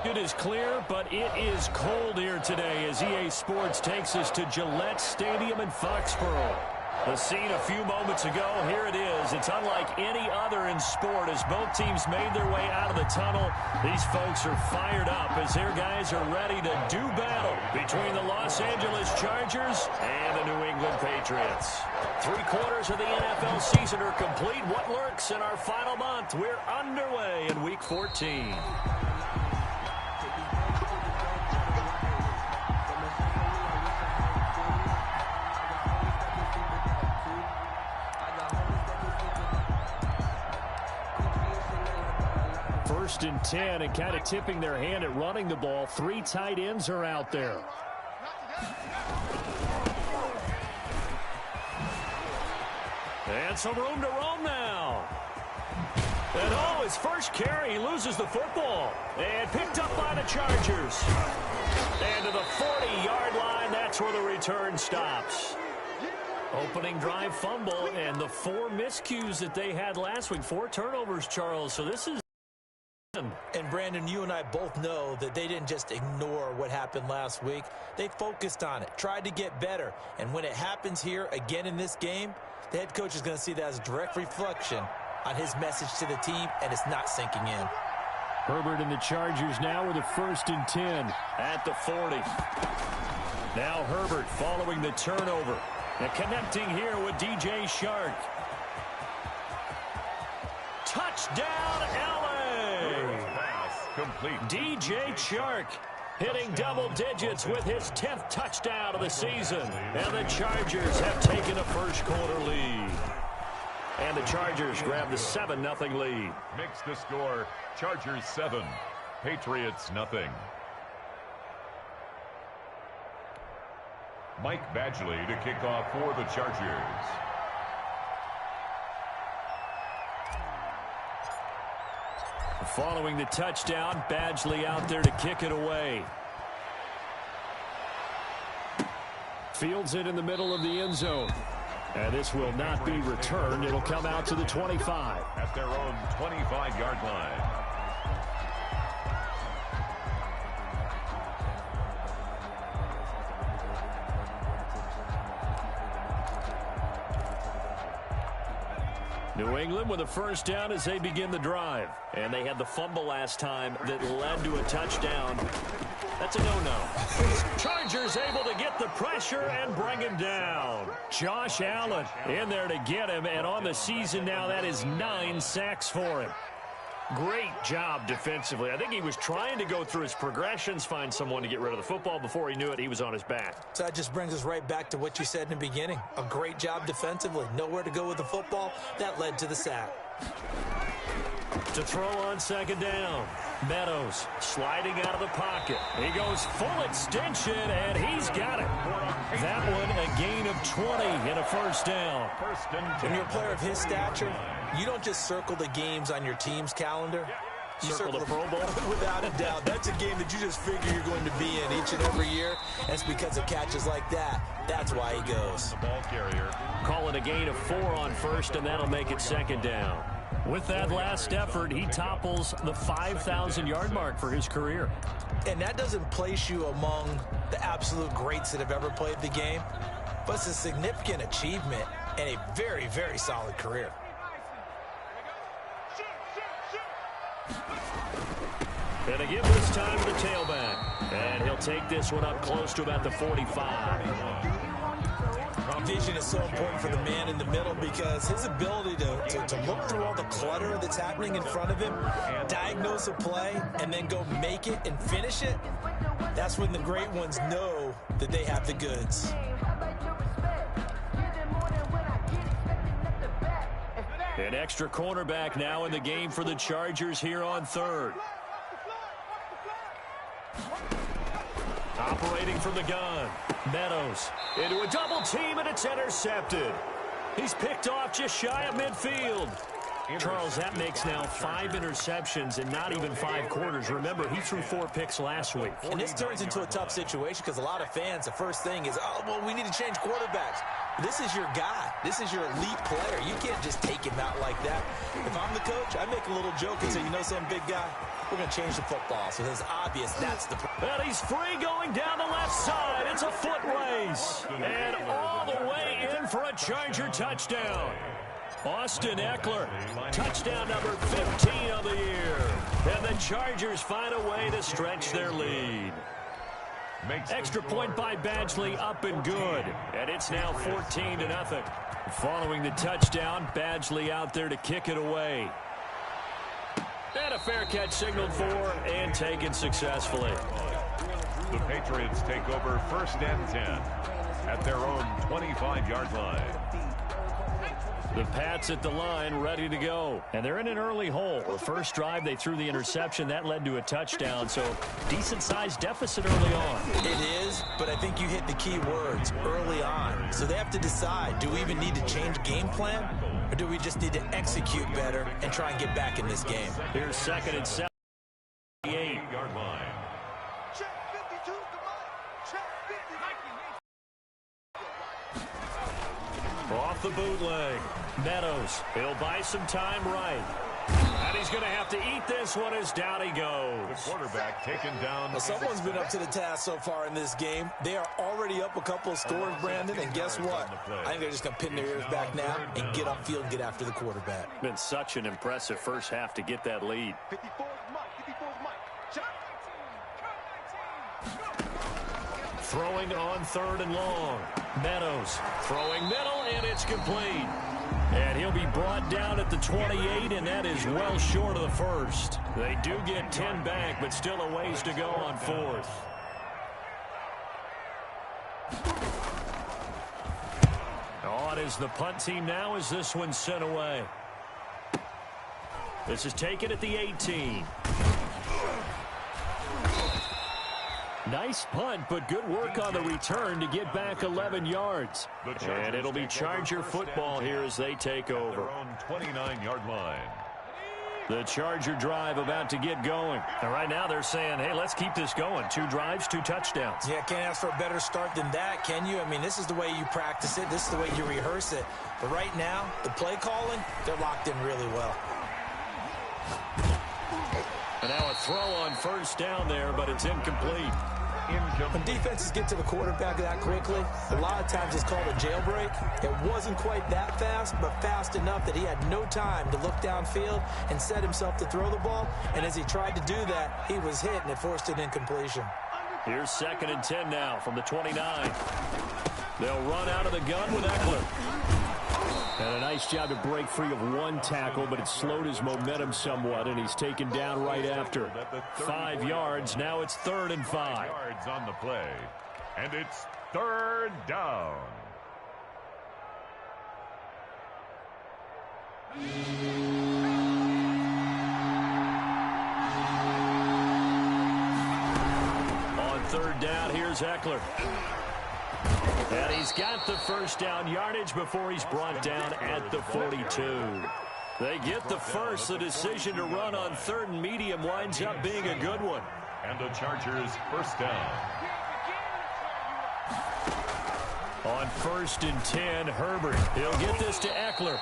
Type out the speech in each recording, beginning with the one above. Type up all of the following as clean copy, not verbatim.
It is clear, but it is cold here today as EA Sports takes us to Gillette Stadium in Foxborough. The scene a few moments ago, here it is. It's unlike any other in sport as both teams made their way out of the tunnel. These folks are fired up as their guys are ready to do battle between the Los Angeles Chargers and the New England Patriots. 3/4 of the NFL season are complete. What lurks in our final month? We're underway in Week 14. First and 10 and kind of tipping their hand at running the ball. 3 tight ends are out there. And some room to roam now. And his first carry, he loses the football. And picked up by the Chargers. And to the 40-yard line, that's where the return stops. Opening drive fumble and the 4 miscues that they had last week. 4 turnovers, Charles. So this is... And Brandon, you and I both know that they didn't just ignore what happened last week. They focused on it, tried to get better. And when it happens here again in this game, the head coach is going to see that as a direct reflection on his message to the team, and it's not sinking in. Herbert and the Chargers now with a 1st and 10 at the 40. Now Herbert following the turnover. And connecting here with DJ Shark. Touchdown, LA! Complete. DJ Shark hitting double digits with his 10th touchdown of the season. And the Chargers have taken a first-quarter lead. And the Chargers grab the 7-0 lead. Makes the score Chargers 7, Patriots nothing. Mike Badgley to kick off for the Chargers. Following the touchdown, Badgley out there to kick it away. Fields it in the middle of the end zone. And this will not be returned. It'll come out to the 25. At their own 25-yard line. New England with a first down as they begin the drive. And they had the fumble last time that led to a touchdown. That's a no-no. Chargers able to get the pressure and bring him down. Josh Allen in there to get him. And on the season now, that is 9 sacks for him. Great job defensively. I think he was trying to go through his progressions, find someone to get rid of the football. Before he knew it, he was on his back. So that just brings us right back to what you said in the beginning. A great job defensively. Nowhere to go with the football. That led to the sack. To throw on 2nd down. Meadows sliding out of the pocket. He goes full extension, and he's got it. That one a gain of 20 and a first down. When you're a player of his stature, you don't just circle the games on your team's calendar. You circle the Pro Bowl? Without a doubt. That's a game that you just figure you're going to be in each and every year. And it's because of catches like that. That's why he goes. The ball carrier. Call it a gain of 4 on 1st, and that'll make it 2nd down. With that last effort, he topples the 5,000-yard mark for his career. And that doesn't place you among the absolute greats that have ever played the game, but it's a significant achievement and a very, very solid career. And again this time to the tailback. And he'll take this one up close to about the 45. Vision is so important for the man in the middle because his ability to look through all the clutter that's happening in front of him, diagnose a play, and then go make it and finish it, that's when the great ones know that they have the goods. An extra cornerback now in the game for the Chargers here on 3rd. Operating from the gun. Meadows into a double team, and it's intercepted. He's picked off just shy of midfield. Charles, that makes now 5 interceptions in not even 5 quarters. Remember, he threw 4 picks last week. And this turns into a tough situation because a lot of fans, the first thing is, oh, well, we need to change quarterbacks. This is your guy. This is your elite player. You can't just take him out like that. If I'm the coach, I make a little joke and say, you know something, big guy? We're going to change the football. So it's obvious that's the play. And he's free going down the left side. It's a foot race. And all the way in for a Charger touchdown. Austin Eckler, touchdown number 15 of the year. And the Chargers find a way to stretch their lead. Extra point by Badgley, up and good. And it's now 14-0. Following the touchdown, Badgley out there to kick it away. And a fair catch signaled for and taken successfully. The Patriots take over 1st and 10 at their own 25-yard line. The Pats at the line, ready to go. And they're in an early hole. The first drive, they threw the interception. That led to a touchdown, so decent-sized deficit early on. It is, but I think you hit the key words, early on. So they have to decide, do we even need to change game plan, or do we just need to execute better and try and get back in this game? Here's 2nd and 7. 8-yard line. Off the bootleg. Meadows. He'll buy some time right. And he's going to have to eat this one as down he goes. The quarterback taken down. Well, someone's been up to the task so far in this game. They are already up a couple of scores, Brandon, and guess what? I think they're just going to pin their ears back now and get upfield and get after the quarterback. Been such an impressive first half to get that lead. Throwing on 3rd and long. Meadows throwing middle, and it's complete. And he'll be brought down at the 28, and that is well short of the first. They do get 10 back, but still a ways to go on 4th. On is the punt team now as this one's sent away. This is taken at the 18. Nice punt, but good work on the return to get back 11 yards. And it'll be Charger football here as they take over. Their own 29-yard line. The Charger drive about to get going. And right now they're saying, hey, let's keep this going. 2 drives, 2 touchdowns. Yeah, can't ask for a better start than that, can you? I mean, this is the way you practice it. This is the way you rehearse it. But right now, the play calling, they're locked in really well. And now a throw on 1st down there, but it's incomplete. When defenses get to the quarterback that quickly, a lot of times it's called a jailbreak. It wasn't quite that fast, but fast enough that he had no time to look downfield and set himself to throw the ball. And as he tried to do that, he was hit, and it forced an incompletion. Here's 2nd and 10 now from the 29. They'll run out of the gun with Eckler. And a nice job to break free of 1 tackle, but it slowed his momentum somewhat, and he's taken down right after. 5 yards. Now it's 3rd and 5. Yards on the play. And it's 3rd down. On 3rd down, here's Eckler. And he's got the 1st down yardage before he's brought down at the 42. They get the first. The decision to run on 3rd and medium winds up being a good one. And the Chargers 1st down. On 1st and 10, Herbert. He'll get this to Eckler.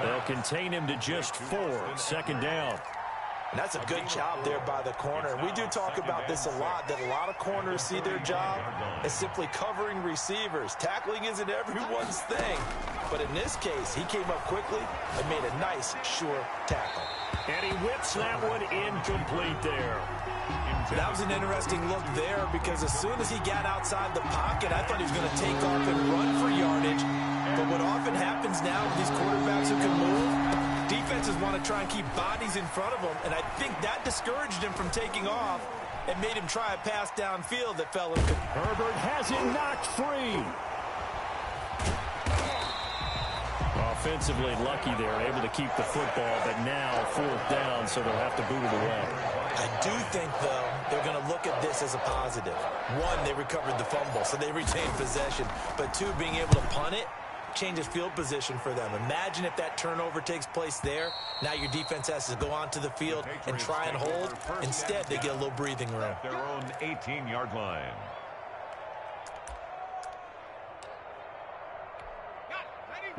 They'll contain him to just 4. 2nd down. And that's a good job there by the corner. We do talk about this a lot, that a lot of corners see their job as simply covering receivers. Tackling isn't everyone's thing. But in this case, he came up quickly and made a nice, sure tackle. And he whips that one incomplete there. That was an interesting look there because as soon as he got outside the pocket, I thought he was going to take off and run for yardage. But what often happens now with these quarterbacks who can move, defenses want to try and keep bodies in front of him, and I think that discouraged him from taking off and made him try a pass downfield that fell into. Herbert has it knocked free. Offensively lucky there, able to keep the football, but now 4th down, so they'll have to boot it away. I do think, though, they're going to look at this as a positive. 1, they recovered the fumble, so they retained possession. But 2, being able to punt it changes field position for them. Imagine if that turnover takes place there. Now your defense has to go onto the field and try and hold. Instead, they get a little breathing room. At their own 18-yard line.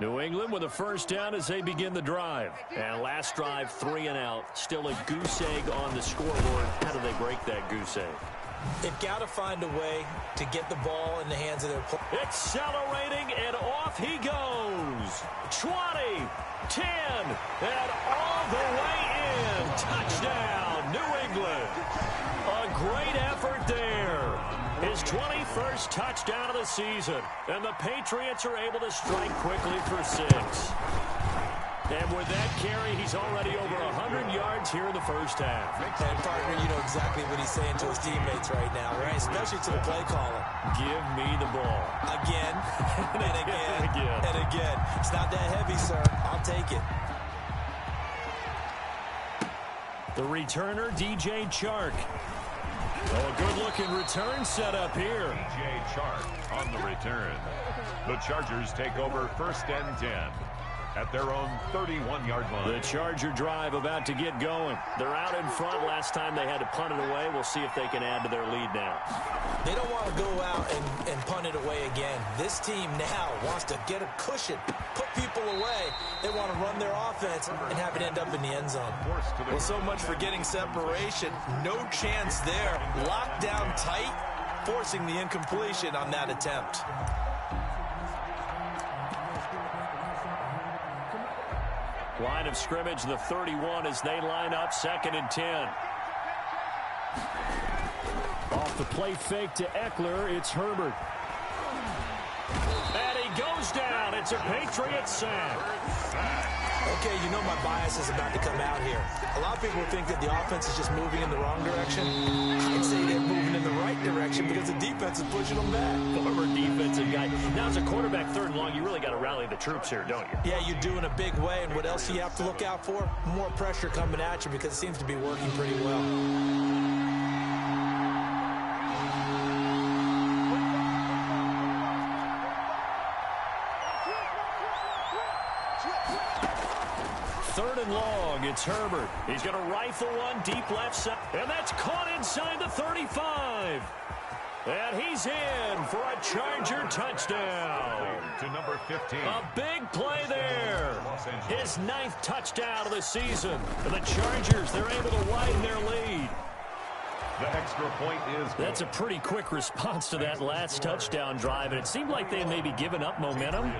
New England with a first down as they begin the drive. And last drive, 3 and out. Still a goose egg on the scoreboard. How do they break that goose egg? They've got to find a way to get the ball in the hands of their players. Accelerating, and off he goes. 20, 10, and all the way in. Touchdown, New England. A great effort there. His 21st touchdown of the season. And the Patriots are able to strike quickly for 6. And with that carry, he's already over 100 yards here in the first half. And, partner, you know exactly what he's saying to his teammates right now, right? Especially to the play caller. Give me the ball. Again, and again, and again. It's not that heavy, sir. I'll take it. The returner, DJ Chark. Oh, a good-looking return set up here. DJ Chark on the return. The Chargers take over first and 10 at their own 31-yard line. The Charger drive about to get going. They're out in front. Last time they had to punt it away. We'll see if they can add to their lead now. They don't want to go out and punt it away again. This team now wants to get a cushion, put people away. They want to run their offense and have it end up in the end zone. Well, so much for getting separation. No chance there. Locked down tight, forcing the incompletion on that attempt. Line of scrimmage, the 31 as they line up, 2nd and 10. Off the play fake to Eckler, it's Herbert. And he goes down. It's a Patriots sack. Okay, you know my bias is about to come out here. A lot of people think that the offense is just moving in the wrong direction. I'd say they're moving in the right direction because the defense is pushing them back. Former defensive guy. Now, as a quarterback 3rd and long, you really got to rally the troops here, don't you? Yeah, you do in a big way. And what else do you have to look out for? More pressure coming at you because it seems to be working pretty well. Long, it's Herbert. He's going to rifle one deep left side, and that's caught inside the 35. And he's in for a Charger touchdown. To number 15. A big play there. His 9th touchdown of the season. And the Chargers, they're able to widen their lead. The extra point is good. That's a pretty quick response to that last touchdown drive, and it seemed like they may be giving up momentum.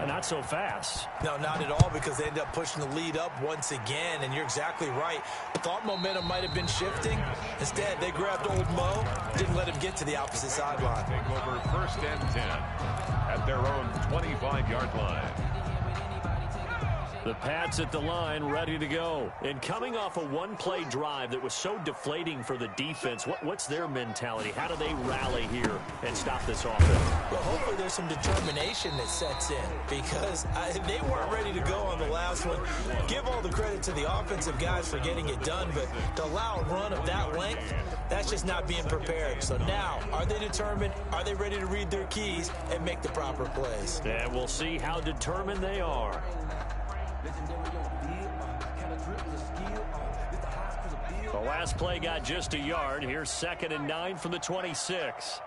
Not so fast. No, not at all, because they end up pushing the lead up once again, and you're exactly right. Thought momentum might have been shifting. Instead, they grabbed old Mo, didn't let him get to the opposite sideline. Take over first and 10 at their own 25-yard line. The Pats at the line, ready to go. And coming off a one-play drive that was so deflating for the defense, what's their mentality? How do they rally here and stop this offense? Well, hopefully there's some determination that sets in, because they weren't ready to go on the last one. Give all the credit to the offensive guys for getting it done, but to allow a run of that length, that's just not being prepared. So now, are they determined? Are they ready to read their keys and make the proper plays? And we'll see how determined they are. The last play got just a yard. Here's 2nd and 9 from the 26.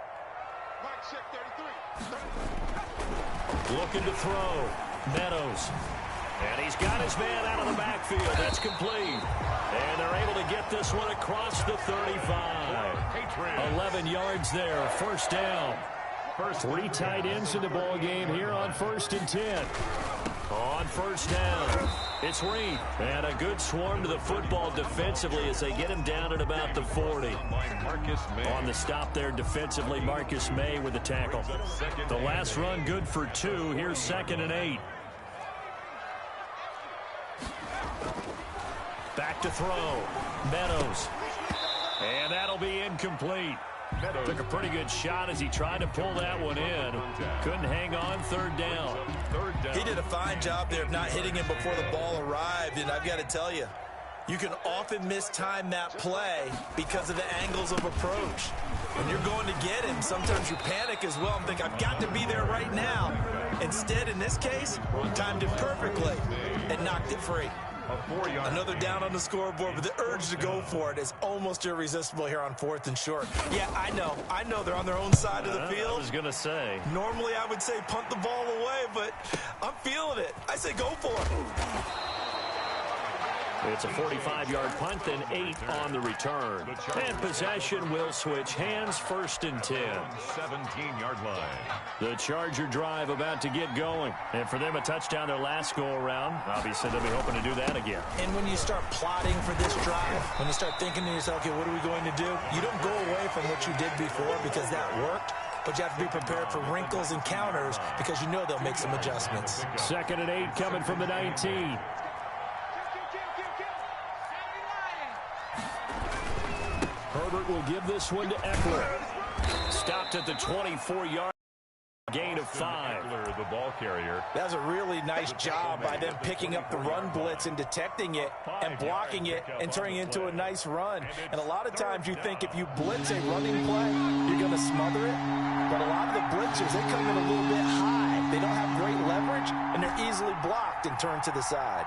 Looking to throw. Meadows. And he's got his man out of the backfield. That's complete. And they're able to get this one across the 35. 11 yards there. First down. 3 tight ends in the ball game here on 1st and 10. On first down, it's Reed. And a good swarm to the football defensively as they get him down at about the 40. On the stop there defensively, Marcus May with the tackle. The last run good for 2. Here's 2nd and 8. Back to throw. Meadows. And that'll be incomplete. Took a pretty good shot as he tried to pull that one in. Couldn't hang on. 3rd down. He did a fine job there of not hitting him before the ball arrived, and I've got to tell you, you can often mistime that play because of the angles of approach. When you're going to get him, sometimes you panic as well and think, I've got to be there right now. Instead, in this case, timed it perfectly and knocked it free. A 4-yard. Another down on the scoreboard, but the urge to go for it is almost irresistible here on 4th and short. Yeah, I know they're on their own side of the field. I was going to say. Normally I would say punt the ball away, but I'm feeling it. I say go for it. It's a 45-yard punt, then 8 on the return. And possession will switch hands, 1st and 10. 17-yard line. The Charger drive about to get going. And for them, a touchdown their last go-around. Obviously, they'll be hoping to do that again. And when you start plotting for this drive, when you start thinking to yourself, okay, what are we going to do? You don't go away from what you did before because that worked. But you have to be prepared for wrinkles and counters because you know they'll make some adjustments. 2nd and 8 coming from the 19. Herbert will give this one to Eckler. Stopped at the 24-yard gain of 5. Eckler, the ball carrier. That was a really nice job by them picking up the run blitz and detecting it and blocking it and turning it into a nice run. And a lot of times you think if you blitz a running play, you're going to smother it. But a lot of the blitzers, they come in a little bit high. They don't have great leverage, and they're easily blocked and turned to the side.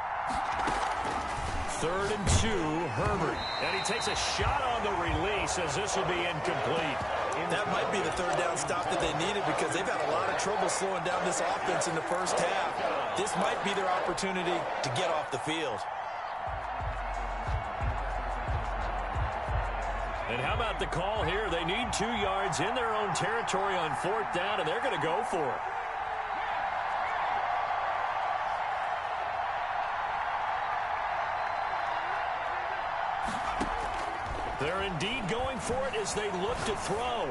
3rd and 2, Herbert. And he takes a shot on the release as this will be incomplete. That might be the 3rd down stop that they needed because they've had a lot of trouble slowing down this offense in the first half. This might be their opportunity to get off the field. And how about the call here? They need 2 yards in their own territory on 4th down, and they're going to go for it. They're indeed going for it as they look to throw.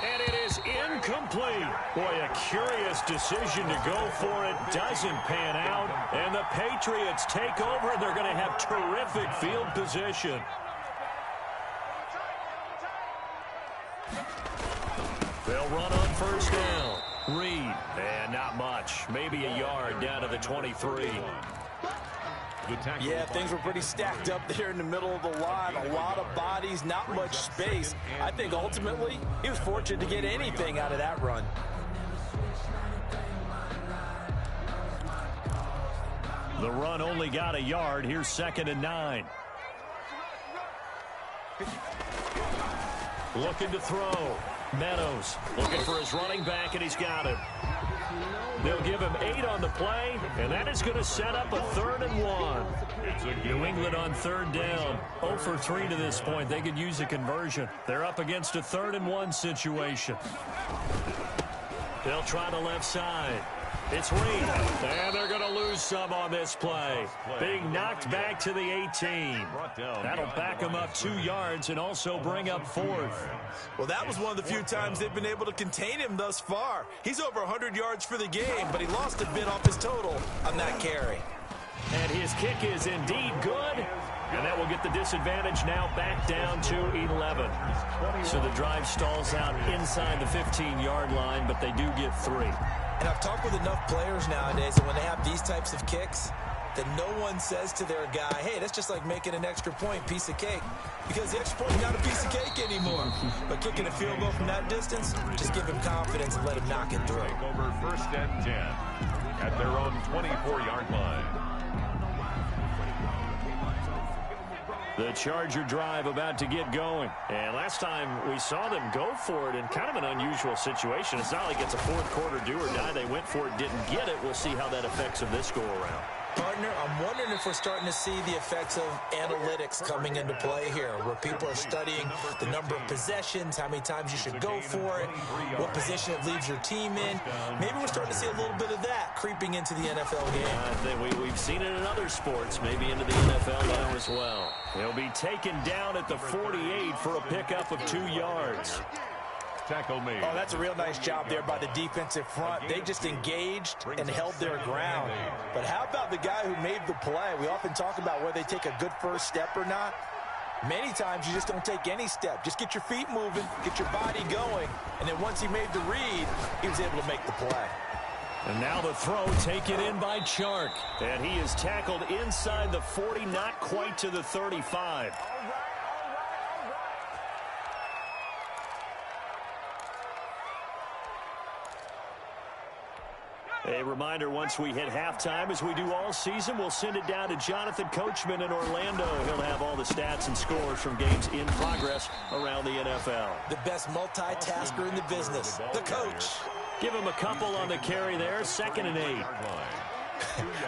And it is incomplete. Boy, a curious decision to go for it. Doesn't pan out. And the Patriots take over, and they're going to have terrific field position. They'll run on 1st down. Reed. And not much. Maybe a yard down to the 23. Yeah, things were pretty stacked up there in the middle of the line. A lot of bodies, not much space. I think ultimately he was fortunate to get anything out of that run. The run only got a yard. Here's 2nd and 9. Looking to throw. Meadows looking for his running back, and he's got it. They'll give him 8 on the play, and that is going to set up a 3rd and 1. New England on 3rd down. 0 for 3 to this point. They could use a conversion. They're up against a 3rd and 1 situation. They'll try the left side. It's Reed, and they're going to lose some on this play. Being knocked back to the 18. That'll back them up 2 yards and also bring up 4th. Well, that was one of the few times they've been able to contain him thus far. He's over 100 yards for the game, but he lost a bit off his total on that carry. And his kick is indeed good. And that will get the disadvantage now back down to 11. So the drive stalls out inside the 15-yard line, but they do get 3. And I've talked with enough players nowadays that when they have these types of kicks, that no one says to their guy, hey, that's just like making an extra point, piece of cake. Because the extra point is not a piece of cake anymore. But kicking a field goal from that distance, just give him confidence and let him knock it through. Over 1st and 10 at their own 24-yard line. The Charger drive about to get going. And last time we saw them go for it in kind of an unusual situation. It's not like it's a 4th quarter do or die. They went for it, didn't get it. We'll see how that affects them this go-around. Partner, I'm wondering if we're starting to see the effects of analytics coming into play here, where people are studying the number of possessions, how many times you should go for it, what position it leaves your team in. Maybe we're starting to see a little bit of that creeping into the NFL game. I think we've seen it in other sports, maybe into the NFL now as well. He'll be taken down at the 48 for a pickup of 2 yards. Tackle made. Oh, that's a real nice job there by the defensive front. They just engaged and held their ground. But how about the guy who made the play? We often talk about whether they take a good first step or not. Many times you just don't take any step. Just get your feet moving, get your body going. And then once he made the read, he was able to make the play. And now the throw taken in by Chark. And he is tackled inside the 40, not quite to the 35. A reminder, once we hit halftime, as we do all season, we'll send it down to Jonathan Coachman in Orlando. He'll have all the stats and scores from games in progress around the NFL. The best multitasker in the business, the coach. Give him a couple on the carry there, 2nd and 8.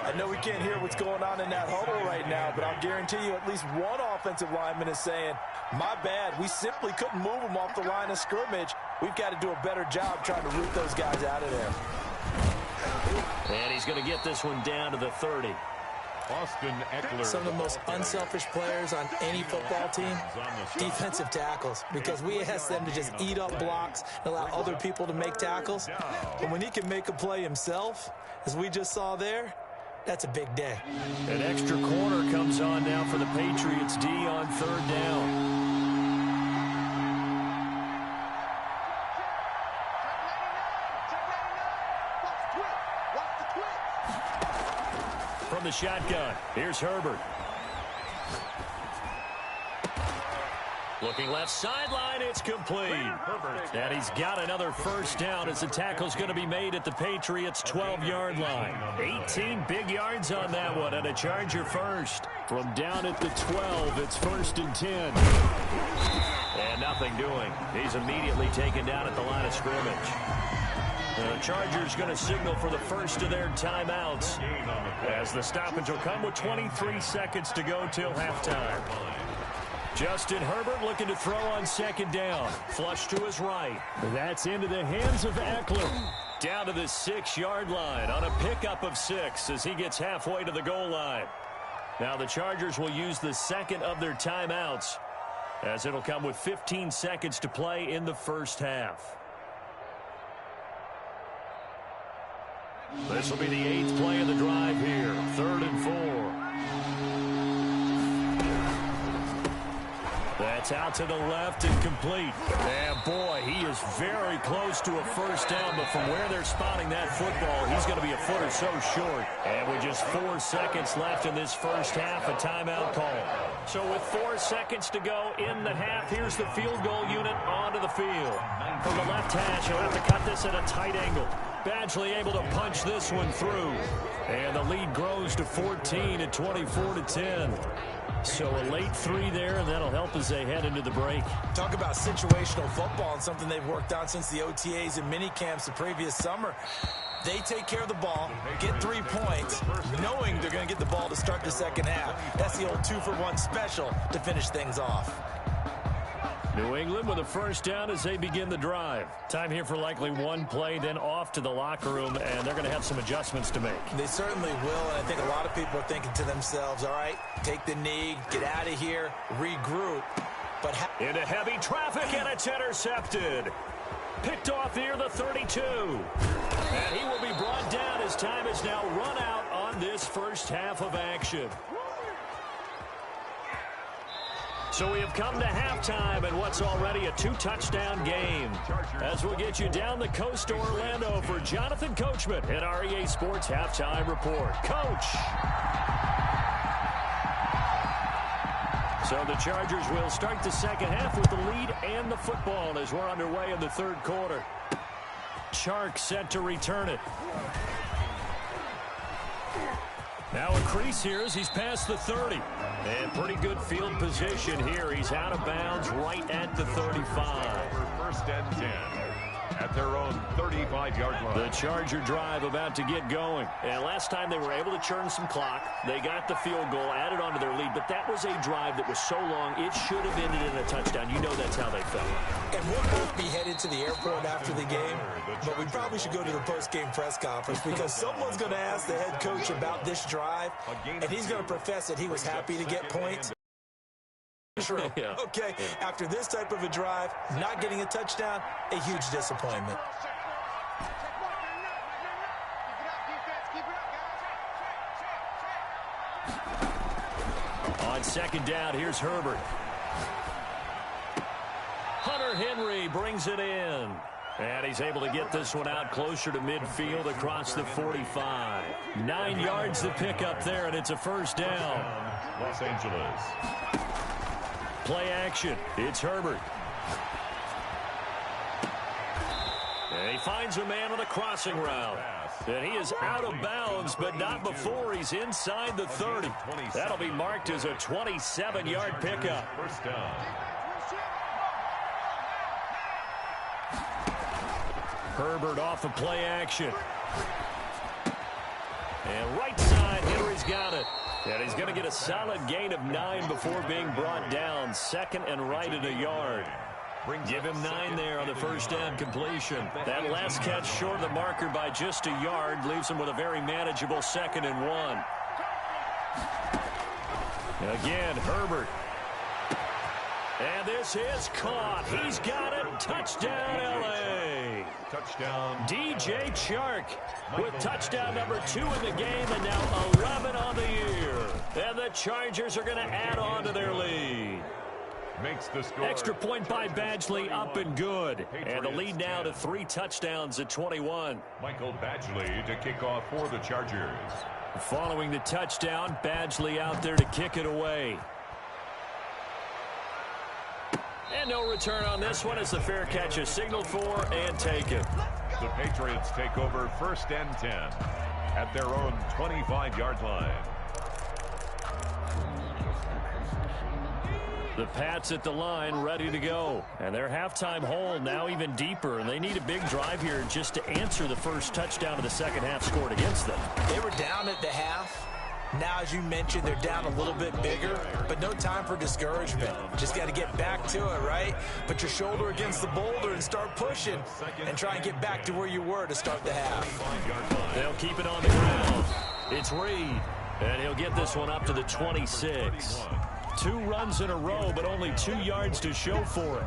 I know we can't hear what's going on in that huddle right now, but I'll guarantee you at least one offensive lineman is saying, my bad, we simply couldn't move them off the line of scrimmage. We've got to do a better job trying to root those guys out of there. And he's going to get this one down to the 30. Austin Eckler. Some of the most unselfish players on any football team, defensive tackles, because we ask them to just eat up blocks and allow other people to make tackles. But when he can make a play himself, as we just saw there, that's a big day. An extra corner comes on now for the Patriots D on 3rd down. From the shotgun, here's Herbert. Looking left sideline, it's complete. And he's got another first down as the tackle's going to be made at the Patriots' 12-yard line. 18 big yards on that one, and a Charger first. From down at the 12, it's 1st and 10. And nothing doing. He's immediately taken down at the line of scrimmage. The Chargers going to signal for the first of their timeouts, as the stoppage will come with 23 seconds to go till halftime. Justin Herbert looking to throw on 2nd down. Flush to his right. That's into the hands of Eckler. Down to the 6-yard line on a pickup of 6 as he gets halfway to the goal line. Now the Chargers will use the second of their timeouts, as it'll come with 15 seconds to play in the first half. This will be the 8th play of the drive here. 3rd and 4. That's out to the left and complete. And boy, he is very close to a first down, but from where they're spotting that football, he's going to be a foot or so short. And with just 4 seconds left in this first half, a timeout call. So with 4 seconds to go in the half, here's the field goal unit onto the field. From the left hash, he'll have to cut this at a tight angle. Badgley able to punch this one through. And the lead grows to 14 at 24-10. So a late 3 there, and that'll help as they head into the break. Talk about situational football and something they've worked on since the OTAs and mini camps the previous summer. They take care of the ball, get 3 points, knowing they're going to get the ball to start the second half. That's the old 2-for-1 special to finish things off. New England with a first down as they begin the drive. Time here for likely one play, then off to the locker room, and they're going to have some adjustments to make. They certainly will, and I think a lot of people are thinking to themselves, all right, take the knee, get out of here, regroup. But into heavy traffic, and it's intercepted. Picked off near the 32. And he will be brought down as time is now run out on this first half of action. So we have come to halftime in what's already a 2-touchdown game. As we'll get you down the coast to Orlando for Jonathan Coachman at our EA Sports Halftime Report. Coach! So the Chargers will start the second half with the lead and the football as we're underway in the 3rd quarter. Chark set to return it. Now a crease here as he's past the 30. And pretty good field position here. He's out of bounds right at the 35. First and 10 at their own 35-yard line. The Charger drive about to get going. And last time they were able to churn some clock. They got the field goal, added on to their lead. But that was a drive that was so long, it should have ended in a touchdown. You know that's how they felt. And we'll both be headed to the airport after the game. But we probably should go to the post-game press conference because someone's going to ask the head coach about this drive. And he's going to profess that he was happy to get points. True. Yeah. Okay, after this type of a drive, not getting a touchdown, a huge disappointment. On second down, here's Herbert. Hunter Henry brings it in. And he's able to get this one out closer to midfield across the 45. 9 yards to pick up there, and it's a first down. Los Angeles. Play action. It's Herbert. And He finds a man on a crossing route. And he is out of bounds, but not before he's inside the 30. That'll be marked as a 27-yard pickup. First down. Herbert off of play action. And right side, Henry's got it. And he's going to get a solid gain of 9 before being brought down. Second and right at a yard. Give him 9 there on the first down completion. That last catch short of the marker by just a yard leaves him with a very manageable 2nd and 1. Again, Herbert. And this is caught. He's got it. Touchdown, L.A. Touchdown. DJ Chark with touchdown number 2 in the game and now 11 on the year. And the Chargers are going to add on to their lead. Makes the score. Extra point by Badgley up and good. And the lead now to 3 touchdowns at 21. Michael Badgley to kick off for the Chargers. Following the touchdown, Badgley out there to kick it away. And no return on this one as the fair catch is signaled for and taken. The Patriots take over 1st and 10 at their own 25-yard line. The Pats at the line ready to go. And their halftime hole now even deeper. And they need a big drive here just to answer the first touchdown of the second half scored against them. They were down at the half. Now, as you mentioned, they're down a little bit bigger, but no time for discouragement. Just got to get back to it, right? Put your shoulder against the boulder and start pushing and try and get back to where you were to start the half. They'll keep it on the ground. It's Reed, and he'll get this one up to the 26. 2 runs in a row, but only 2 yards to show for it.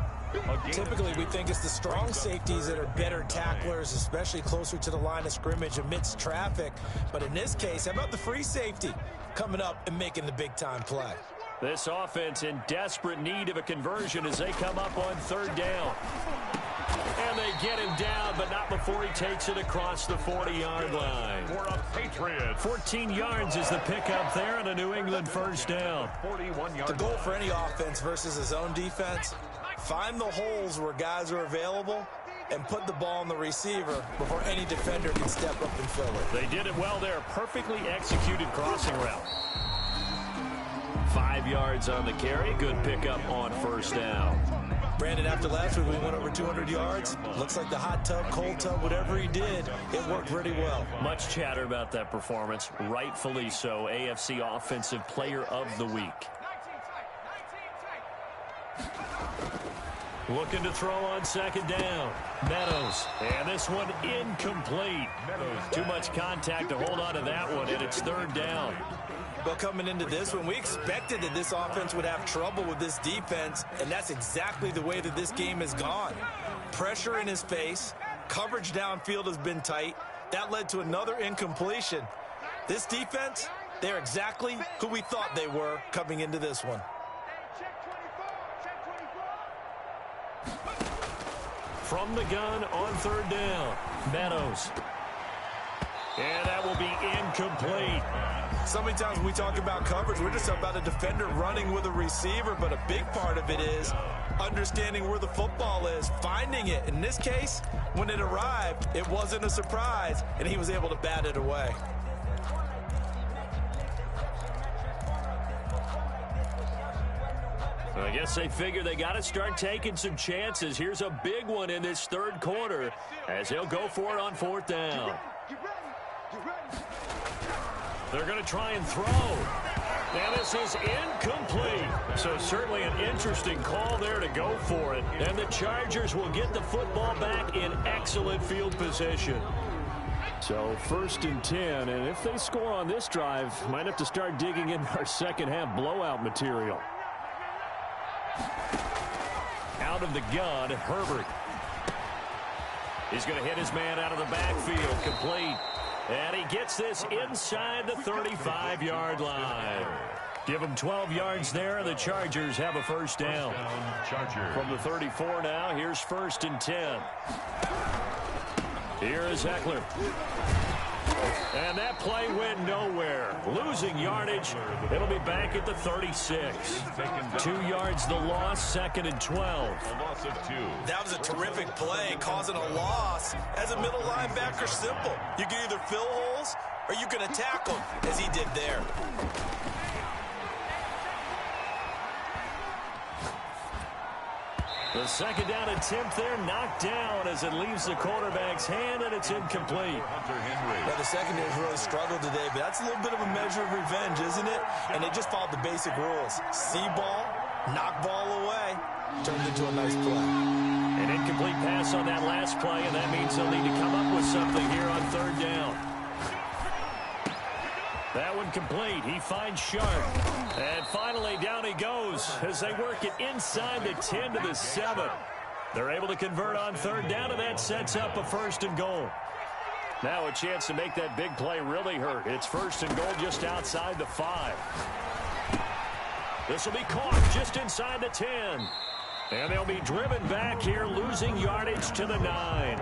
Typically, we think it's the strong safeties that are better tacklers, especially closer to the line of scrimmage amidst traffic. But in this case, how about the free safety coming up and making the big-time play? This offense in desperate need of a conversion as they come up on 3rd down. And they get him down, but not before he takes it across the 40-yard line. For a Patriot. 14 yards is the pickup there on a New England first down. 41-yard The goal for any offense versus a zone defense, find the holes where guys are available and put the ball on the receiver before any defender can step up and fill it. They did it well there. Perfectly executed crossing route. 5 yards on the carry. Good pickup on first down. Brandon, after last week, we went over 200 yards. Looks like the hot tub, cold tub, whatever he did, it worked pretty well. Much chatter about that performance. Rightfully so. AFC Offensive Player of the Week. Looking to throw on 2nd down. Meadows. And this one incomplete. Too much contact to hold on to that one, and it's 3rd down. Well, coming into this one, we expected that this offense would have trouble with this defense, and that's exactly the way that this game has gone. Pressure in his face. Coverage downfield has been tight. That led to another incompletion. This defense, they're exactly who we thought they were coming into this one. From the gun on 3rd down. Meadows. And that will be incomplete. So many times when we talk about coverage, we're just about a defender running with a receiver, but a big part of it is understanding where the football is, finding it. In this case, when it arrived, it wasn't a surprise, and he was able to bat it away. I guess they figure they got to start taking some chances. Here's a big one in this 3rd quarter as they'll go for it on 4th down. They're going to try and throw. And this is incomplete. So certainly an interesting call there to go for it. And the Chargers will get the football back in excellent field position. So 1st and 10. And if they score on this drive, might have to start digging in our second half blowout material. Out of the gun, Herbert. He's going to hit his man out of the backfield. Complete. And he gets this inside the 35-yard line. Give him 12 yards there, and the Chargers have a first down. From the 34 now, here's 1st and 10. Here is Eckler. And that play went nowhere. Losing yardage. It'll be back at the 36. 2 yards the loss, 2nd and 12. A loss of 2. That was a terrific play, causing a loss. As a middle linebacker, simple. You can either fill holes or you can attack them, as he did there. The 2nd down attempt there knocked down as it leaves the quarterback's hand, and it's incomplete. Well, the secondary's really struggled today, but that's a little bit of a measure of revenge, isn't it? And they just followed the basic rules. See ball, knock ball away, turned into a nice play. An incomplete pass on that last play, and that means they'll need to come up with something here on 3rd down. That one complete. He finds Sharp. And finally, down he goes as they work it inside the 10 to the 7. They're able to convert on 3rd down, and that sets up a 1st and goal. Now a chance to make that big play really hurt. It's 1st and goal just outside the 5. This will be caught just inside the 10. And they'll be driven back here, losing yardage to the 9.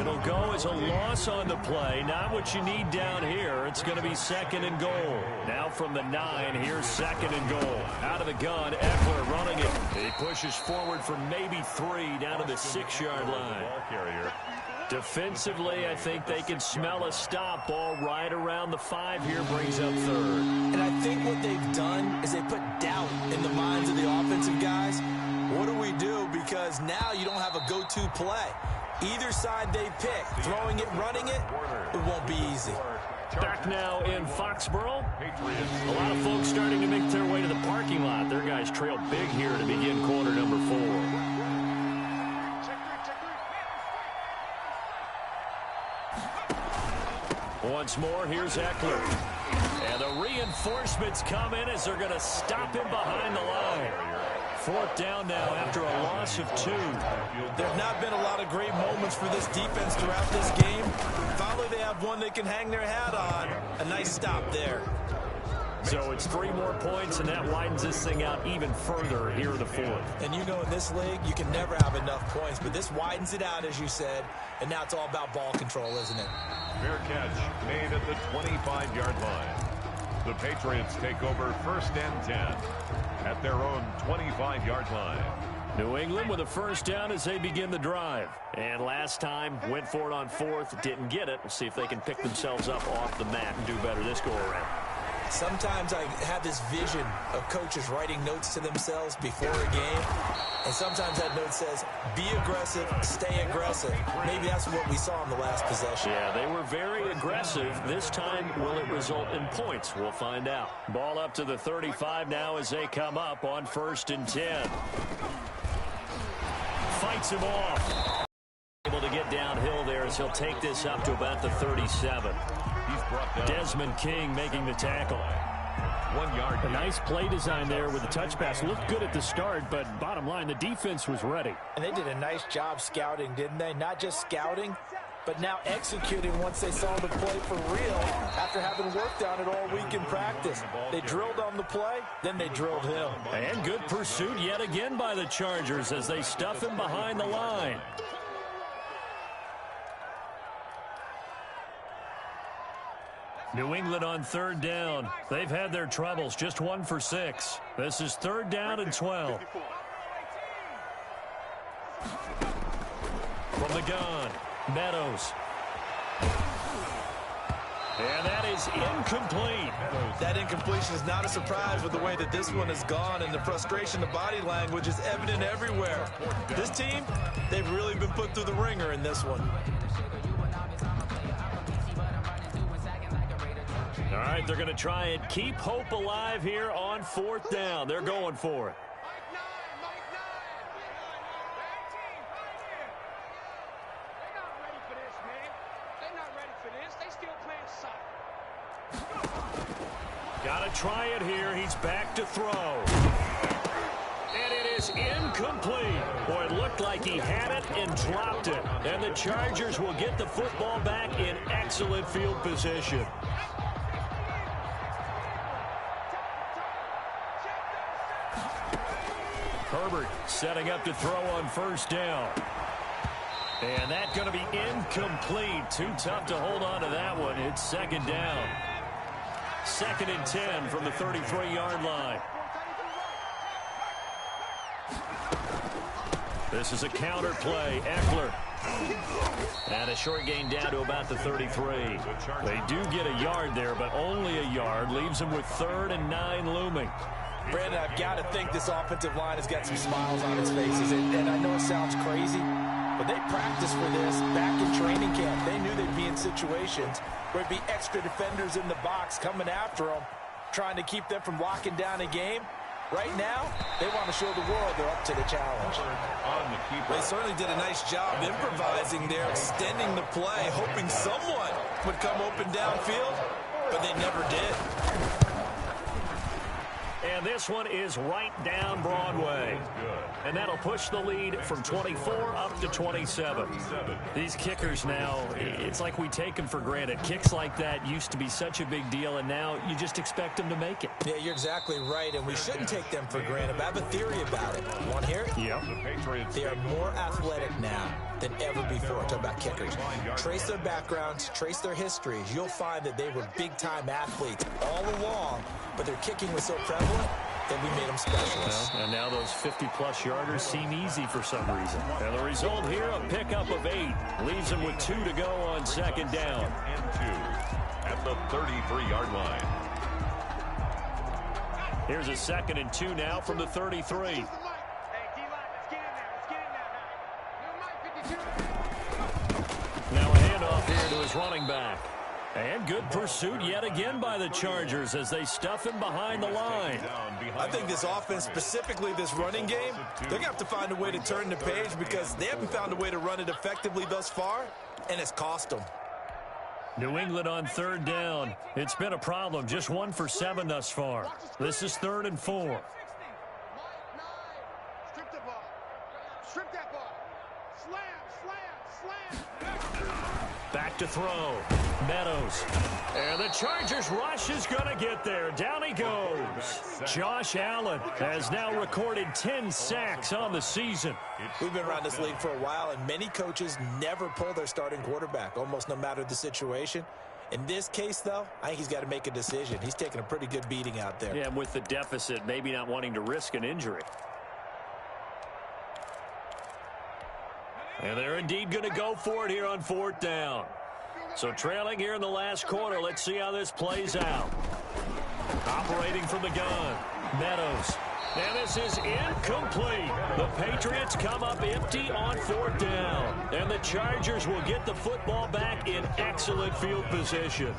It'll go as a loss on the play. Not what you need down here. It's going to be 2nd and goal. Now from the 9, here's 2nd and goal. Out of the gun, Eckler running it. He pushes forward for maybe 3 down to the 6-yard line. Defensively, I think they can smell a stop. Ball right around the 5 here, brings up 3rd. And I think what they've done is they put doubt in the minds of the offensive guys. What do we do? Because now you don't have a go-to play. Either side they pick, throwing it, running it, it won't be easy. Back now in Foxborough. A lot of folks starting to make their way to the parking lot. Their guys trail big here to begin quarter number 4. Once more, here's Eckler. And the reinforcements come in as they're going to stop him behind the line. 4th down now after a loss of 2. There have not been a lot of great moments for this defense throughout this game. Finally, they have one they can hang their hat on. A nice stop there. So it's 3 more points, and that widens this thing out even further here in the 4th. And you know in this league, you can never have enough points, but this widens it out, as you said, and now it's all about ball control, isn't it? Fair catch made at the 25-yard line. The Patriots take over 1st and 10 at their own 25-yard line. New England with a 1st down as they begin the drive. And last time, went for it on 4th, didn't get it. We'll see if they can pick themselves up off the mat and do better this go-around. Sometimes I have this vision of coaches writing notes to themselves before a game, and sometimes that note says, be aggressive, stay aggressive. Maybe that's what we saw in the last possession. Yeah, they were very aggressive. This time, will it result in points? We'll find out. Ball up to the 35 now as they come up on 1st and 10. Fights him off. Able to get downhill there as he'll take this up to about the 37. Desmond King making the tackle. 1 yard. A nice play design there with the touch pass. Looked good at the start, but bottom line, the defense was ready. And they did a nice job scouting, didn't they? Not just scouting, but now executing once they saw the play for real after having worked on it all week in practice. They drilled on the play, then they drilled him. And good pursuit yet again by the Chargers as they stuff him behind the line. New England on 3rd down. They've had their troubles, just 1 for 6. This is 3rd down and 12. From the gun, Meadows. And that is incomplete. That incompletion is not a surprise with the way that this one has gone, and the frustration, the body language is evident everywhere. This team, they've really been put through the ringer in this one. All right, they're going to try and keep hope alive here on 4th down. They're going for it. Got to try it here. He's back to throw. And it is incomplete. Boy, it looked like he had it and dropped it. And the Chargers will get the football back in excellent field position. Herbert setting up to throw on 1st down. And that's going to be incomplete. Too tough to hold on to that one. It's second down. 2nd and 10 from the 33-yard line. This is a counter play. Eckler. And a short gain down to about the 33. They do get a yard there, but only a yard. Leaves them with 3rd and 9 looming. Brandon, I've got to think this offensive line has got some smiles on its faces. And I know it sounds crazy, but they practiced for this back in training camp. They knew they'd be in situations where it'd be extra defenders in the box coming after them, trying to keep them from locking down a game. Right now, they want to show the world they're up to the challenge. They certainly did a nice job improvising there, extending the play, hoping someone would come open downfield, but they never did. And this one is right down Broadway. And that'll push the lead from 24 up to 27. These kickers now, it's like we take them for granted. Kicks like that used to be such a big deal, and now you just expect them to make it. Yeah, you're exactly right, and we shouldn't take them for granted. But I have a theory about it. You want to hear it? Yeah. They are more athletic now than ever before. Talk about kickers. Trace their backgrounds, trace their histories. You'll find that they were big-time athletes all along, but their kicking was so prevalent that we made them specialists. Well, and now those 50-plus yarders seem easy for some reason. And the result here, a pickup of 8. Leaves them with 2 to go on 2nd down. And 2 at the 33-yard line. Here's a 2nd and 2 now from the 33. Now a handoff here to his running back. And good pursuit yet again by the Chargers as they stuff him behind the line. I think this offense, specifically this running game, they're going to have to find a way to turn the page because they haven't found a way to run it effectively thus far, and it's cost them. New England on 3rd down. It's been a problem. Just 1 for 7 thus far. This is 3rd and 4. Strip the ball. Strip that ball. Slam. Back to throw. Meadows. And the Chargers rush is going to get there. Down he goes. Josh Allen has now recorded 10 sacks on the season. We've been around this league for a while, and many coaches never pull their starting quarterback, almost no matter the situation. In this case, though, I think he's got to make a decision. He's taking a pretty good beating out there. Yeah, and with the deficit, maybe not wanting to risk an injury. And they're indeed going to go for it here on 4th down. So trailing here in the last quarter. Let's see how this plays out. Operating from the gun. Meadows. And this is incomplete. The Patriots come up empty on 4th down. And the Chargers will get the football back in excellent field position.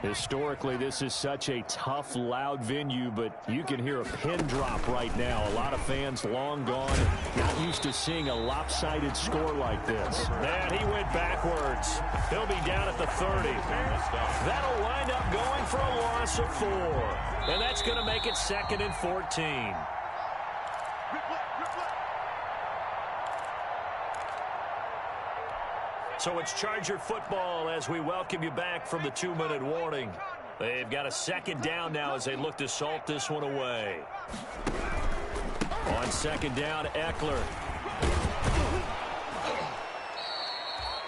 Historically, this is such a tough, loud venue, but you can hear a pin drop right now. A lot of fans long gone, not used to seeing a lopsided score like this. And he went backwards. He'll be down at the 30. That'll wind up going for a loss of 4. And that's going to make it 2nd and 14. So it's Charger football as we welcome you back from the 2-minute warning. They've got a 2nd down now as they look to salt this one away. On 2nd down, Eckler.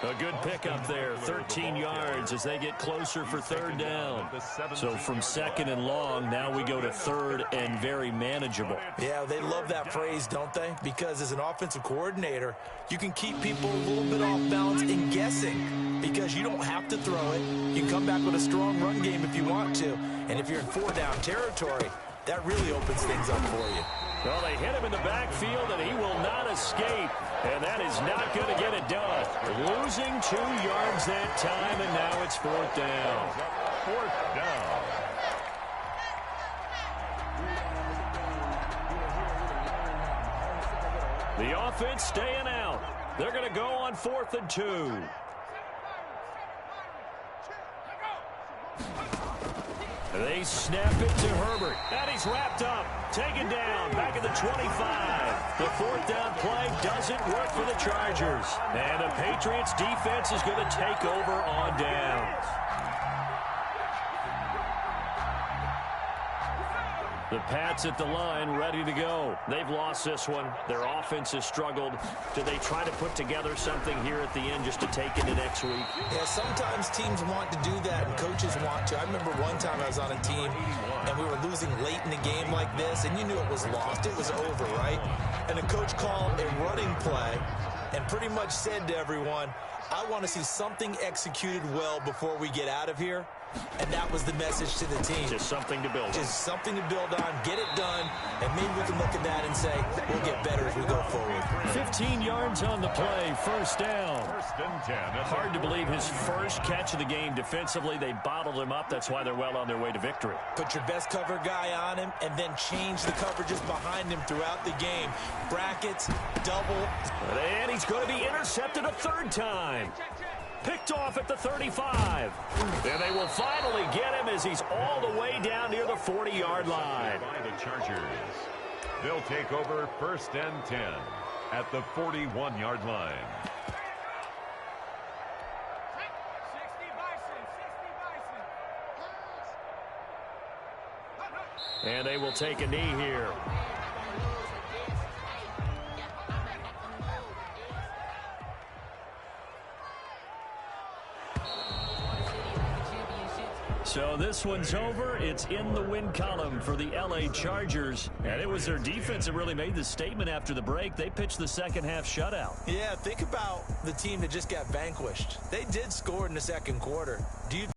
A good pickup there, 13 yards as they get closer for 3rd down. So from 2nd and long, now we go to 3rd and very manageable. Yeah, they love that phrase, don't they? Because as an offensive coordinator, you can keep people a little bit off balance and guessing because you don't have to throw it. You can come back with a strong run game if you want to. And if you're in 4-down territory, that really opens things up for you. Well, they hit him in the backfield, and he will not escape. And that is not going to get it done. Losing 2 yards that time, and now it's 4th down. 4th down. The offense staying out. They're going to go on 4th and 2. They snap it to Herbert. And he's wrapped up. Taken down. Back at the 25. The 4th down play doesn't work for the Chargers. And the Patriots defense is going to take over on downs. The Pats at the line, ready to go. They've lost this one. Their offense has struggled. Do they try to put together something here at the end just to take into next week? Yeah, sometimes teams want to do that, and coaches want to. I remember one time I was on a team, and we were losing late in the game like this, and you knew it was lost. It was over, right? And the coach called a running play and pretty much said to everyone, I want to see something executed well before we get out of here. And that was the message to the team. Just something to build on. Just something to build on, get it done, and maybe we can look at that and say, we'll get better as we go forward. 15 yards on the play, first down. First and 10. Hard to believe his first catch of the game defensively. They bottled him up. That's why they're well on their way to victory. Put your best cover guy on him and then change the coverages behind him throughout the game. Brackets, double. And he's going to be intercepted a third time. Picked off at the 35. And they will finally get him as he's all the way down near the 40-yard line. By the Chargers. They'll take over first and 10 at the 41-yard line. 60 Bison. And they will take a knee here. So this one's over. It's in the win column for the L.A. Chargers. And it was their defense that really made the statement after the break. They pitched the second half shutout. Yeah, think about the team that just got vanquished. They did score in the second quarter. Do you